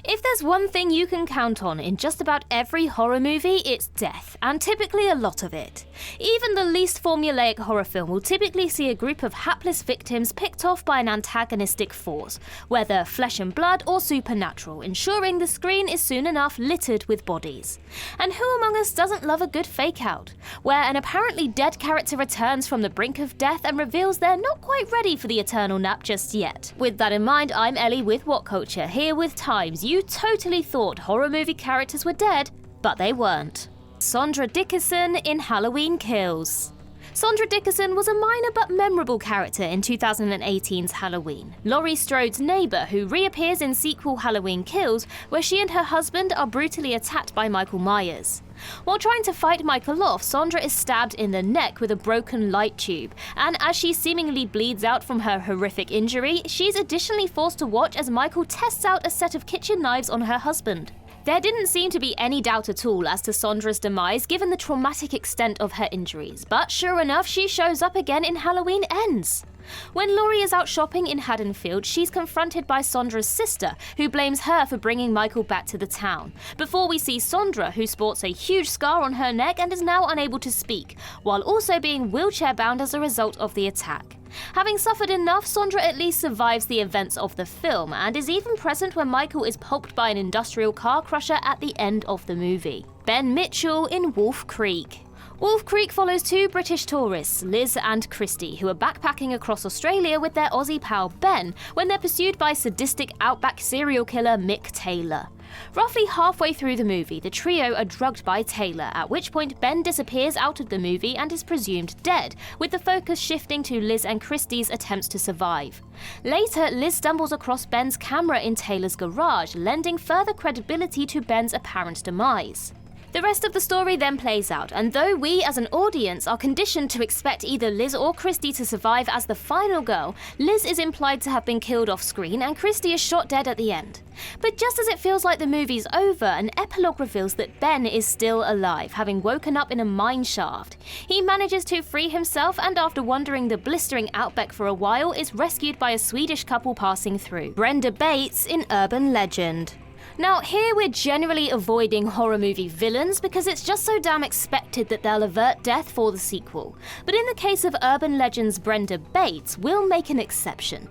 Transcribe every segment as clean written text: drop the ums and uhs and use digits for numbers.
If there's one thing you can count on in just about every horror movie, it's death, and typically a lot of it. Even the least formulaic horror film will typically see a group of hapless victims picked off by an antagonistic force, whether flesh and blood or supernatural, ensuring the screen is soon enough littered with bodies. And who among us doesn't love a good fake-out, where an apparently dead character returns from the brink of death and reveals they're not quite ready for the eternal nap just yet? With that in mind, I'm Ellie with What Culture, here with times you totally thought horror movie characters were dead, but they weren't. Sondra Dickerson in Halloween Kills. Sondra Dickerson was a minor but memorable character in 2018's Halloween, Laurie Strode's neighbour who reappears in sequel Halloween Kills, where she and her husband are brutally attacked by Michael Myers. While trying to fight Michael off, Sondra is stabbed in the neck with a broken light tube, and as she seemingly bleeds out from her horrific injury, she's additionally forced to watch as Michael tests out a set of kitchen knives on her husband. There didn't seem to be any doubt at all as to Sondra's demise given the traumatic extent of her injuries, but sure enough, she shows up again in Halloween Ends. When Laurie is out shopping in Haddonfield, she's confronted by Sondra's sister, who blames her for bringing Michael back to the town, before we see Sondra, who sports a huge scar on her neck and is now unable to speak, while also being wheelchair-bound as a result of the attack. Having suffered enough, Sondra at least survives the events of the film, and is even present when Michael is pulped by an industrial car crusher at the end of the movie. Ben Mitchell in Wolf Creek. Wolf Creek follows two British tourists, Liz and Christy, who are backpacking across Australia with their Aussie pal Ben when they're pursued by sadistic outback serial killer Mick Taylor. Roughly halfway through the movie, the trio are drugged by Taylor, at which point Ben disappears out of the movie and is presumed dead, with the focus shifting to Liz and Christy's attempts to survive. Later, Liz stumbles across Ben's camera in Taylor's garage, lending further credibility to Ben's apparent demise. The rest of the story then plays out, and though we as an audience are conditioned to expect either Liz or Christy to survive as the final girl, Liz is implied to have been killed off screen and Christy is shot dead at the end. But just as it feels like the movie's over, an epilogue reveals that Ben is still alive, having woken up in a mine shaft. He manages to free himself and after wandering the blistering outback for a while is rescued by a Swedish couple passing through. Brenda Bates in Urban Legend. Now, here we're generally avoiding horror movie villains because it's just so damn expected that they'll avert death for the sequel. But in the case of Urban Legend's Brenda Bates, we'll make an exception.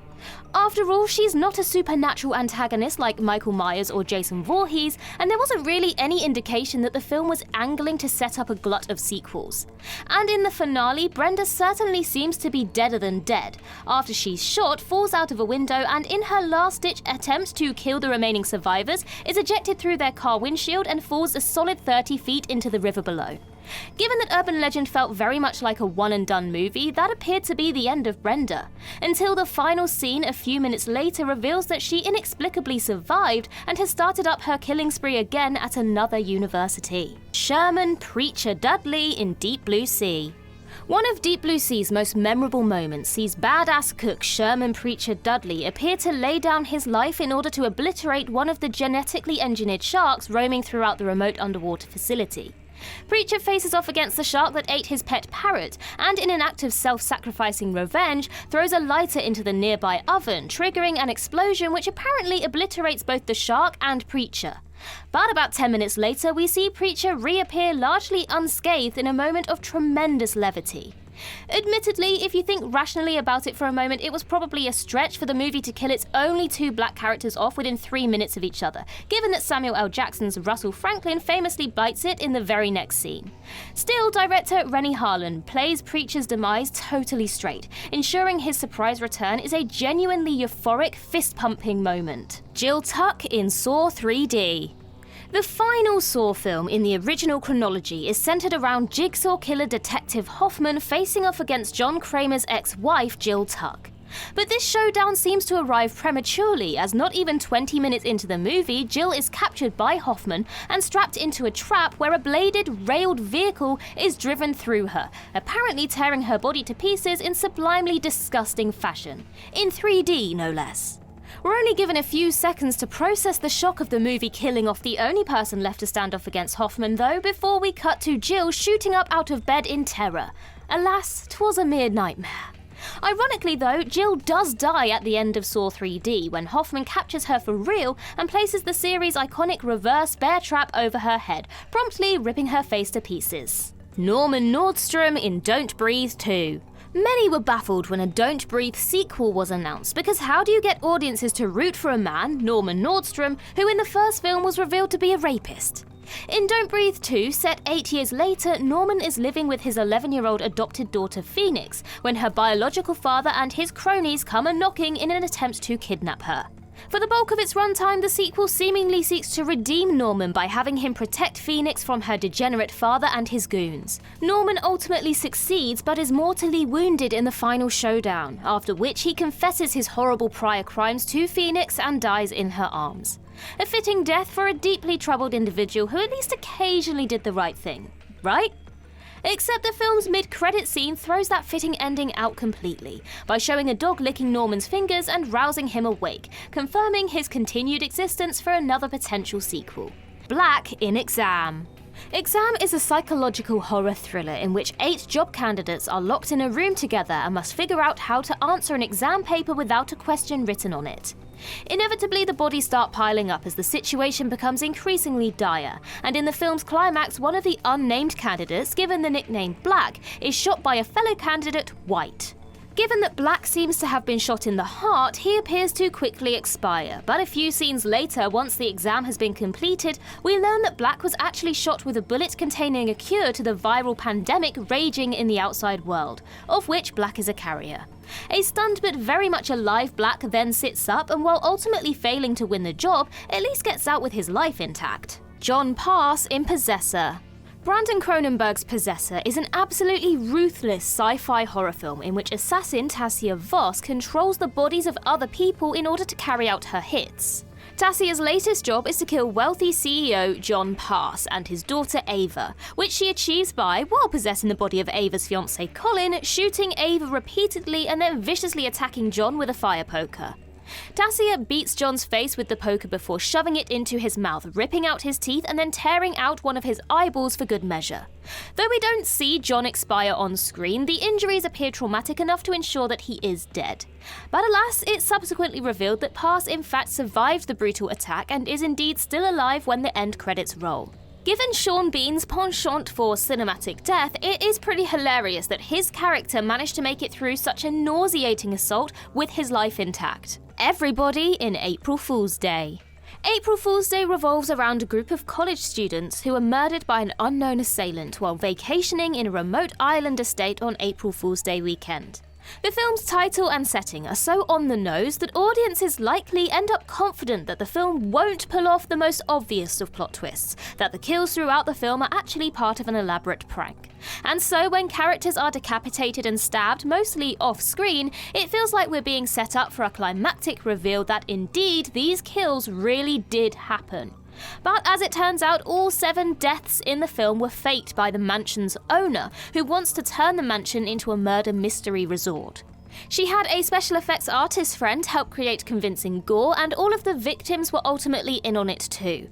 After all, she's not a supernatural antagonist like Michael Myers or Jason Voorhees, and there wasn't really any indication that the film was angling to set up a glut of sequels. And in the finale, Brenda certainly seems to be deader than dead. After she's shot, falls out of a window, and in her last-ditch attempt to kill the remaining survivors, is ejected through their car windshield and falls a solid 30 feet into the river below. Given that Urban Legend felt very much like a one-and-done movie, that appeared to be the end of Brenda, until the final scene a few minutes later reveals that she inexplicably survived and has started up her killing spree again at another university. Sherman Preacher Dudley in Deep Blue Sea. One of Deep Blue Sea's most memorable moments sees badass cook Sherman Preacher Dudley appear to lay down his life in order to obliterate one of the genetically engineered sharks roaming throughout the remote underwater facility. Preacher faces off against the shark that ate his pet parrot, and in an act of self-sacrificing revenge, throws a lighter into the nearby oven, triggering an explosion which apparently obliterates both the shark and Preacher. But about 10 minutes later, we see Preacher reappear largely unscathed in a moment of tremendous levity. Admittedly, if you think rationally about it for a moment, it was probably a stretch for the movie to kill its only two black characters off within 3 minutes of each other, given that Samuel L. Jackson's Russell Franklin famously bites it in the very next scene. Still, director Rennie Harlan plays Preacher's demise totally straight, ensuring his surprise return is a genuinely euphoric, fist-pumping moment. Jill Tuck in Saw 3D. The final Saw film in the original chronology is centered around Jigsaw killer detective Hoffman facing off against John Kramer's ex-wife Jill Tuck. But this showdown seems to arrive prematurely, as not even 20 minutes into the movie, Jill is captured by Hoffman and strapped into a trap where a bladed, railed vehicle is driven through her, apparently tearing her body to pieces in sublimely disgusting fashion. In 3D, no less. We're only given a few seconds to process the shock of the movie killing off the only person left to stand off against Hoffman, though, before we cut to Jill shooting up out of bed in terror. Alas, 'twas a mere nightmare. Ironically though, Jill does die at the end of Saw 3D when Hoffman captures her for real and places the series' iconic reverse bear trap over her head, promptly ripping her face to pieces. Norman Nordstrom in Don't Breathe 2. Many were baffled when a Don't Breathe sequel was announced, because how do you get audiences to root for a man, Norman Nordstrom, who in the first film was revealed to be a rapist? In Don't Breathe 2, set 8 years later, Norman is living with his 11-year-old adopted daughter Phoenix, when her biological father and his cronies come a-knocking in an attempt to kidnap her. For the bulk of its runtime, the sequel seemingly seeks to redeem Norman by having him protect Phoenix from her degenerate father and his goons. Norman ultimately succeeds, but is mortally wounded in the final showdown, after which he confesses his horrible prior crimes to Phoenix and dies in her arms. A fitting death for a deeply troubled individual who at least occasionally did the right thing, right? Except the film's mid-credit scene throws that fitting ending out completely, by showing a dog licking Norman's fingers and rousing him awake, confirming his continued existence for another potential sequel. Black in Exam. Exam is a psychological horror thriller in which 8 job candidates are locked in a room together and must figure out how to answer an exam paper without a question written on it. Inevitably, the bodies start piling up as the situation becomes increasingly dire, and in the film's climax, one of the unnamed candidates, given the nickname Black, is shot by a fellow candidate, White. Given that Black seems to have been shot in the heart, he appears to quickly expire, but a few scenes later, once the exam has been completed, we learn that Black was actually shot with a bullet containing a cure to the viral pandemic raging in the outside world, of which Black is a carrier. A stunned but very much alive Black then sits up and, while ultimately failing to win the job, at least gets out with his life intact. John Pass in Possessor. Brandon Cronenberg's Possessor is an absolutely ruthless sci-fi horror film in which assassin Tasia Voss controls the bodies of other people in order to carry out her hits. Tasia's latest job is to kill wealthy CEO John Pass and his daughter Ava, which she achieves by, while possessing the body of Ava's fiancé Colin, shooting Ava repeatedly and then viciously attacking John with a fire poker. Tasia beats John's face with the poker before shoving it into his mouth, ripping out his teeth and then tearing out one of his eyeballs for good measure. Though we don't see John expire on screen, the injuries appear traumatic enough to ensure that he is dead. But alas, it's subsequently revealed that Pass in fact survived the brutal attack and is indeed still alive when the end credits roll. Given Sean Bean's penchant for cinematic death, it is pretty hilarious that his character managed to make it through such a nauseating assault with his life intact. Everybody in April Fool's Day. April Fool's Day revolves around a group of college students who are murdered by an unknown assailant while vacationing in a remote island estate on April Fool's Day weekend. The film's title and setting are so on the nose that audiences likely end up confident that the film won't pull off the most obvious of plot twists, that the kills throughout the film are actually part of an elaborate prank. And so when characters are decapitated and stabbed, mostly off-screen, it feels like we're being set up for a climactic reveal that indeed these kills really did happen. But as it turns out, all 7 deaths in the film were faked by the mansion's owner, who wants to turn the mansion into a murder mystery resort. She had a special effects artist friend help create convincing gore, and all of the victims were ultimately in on it too.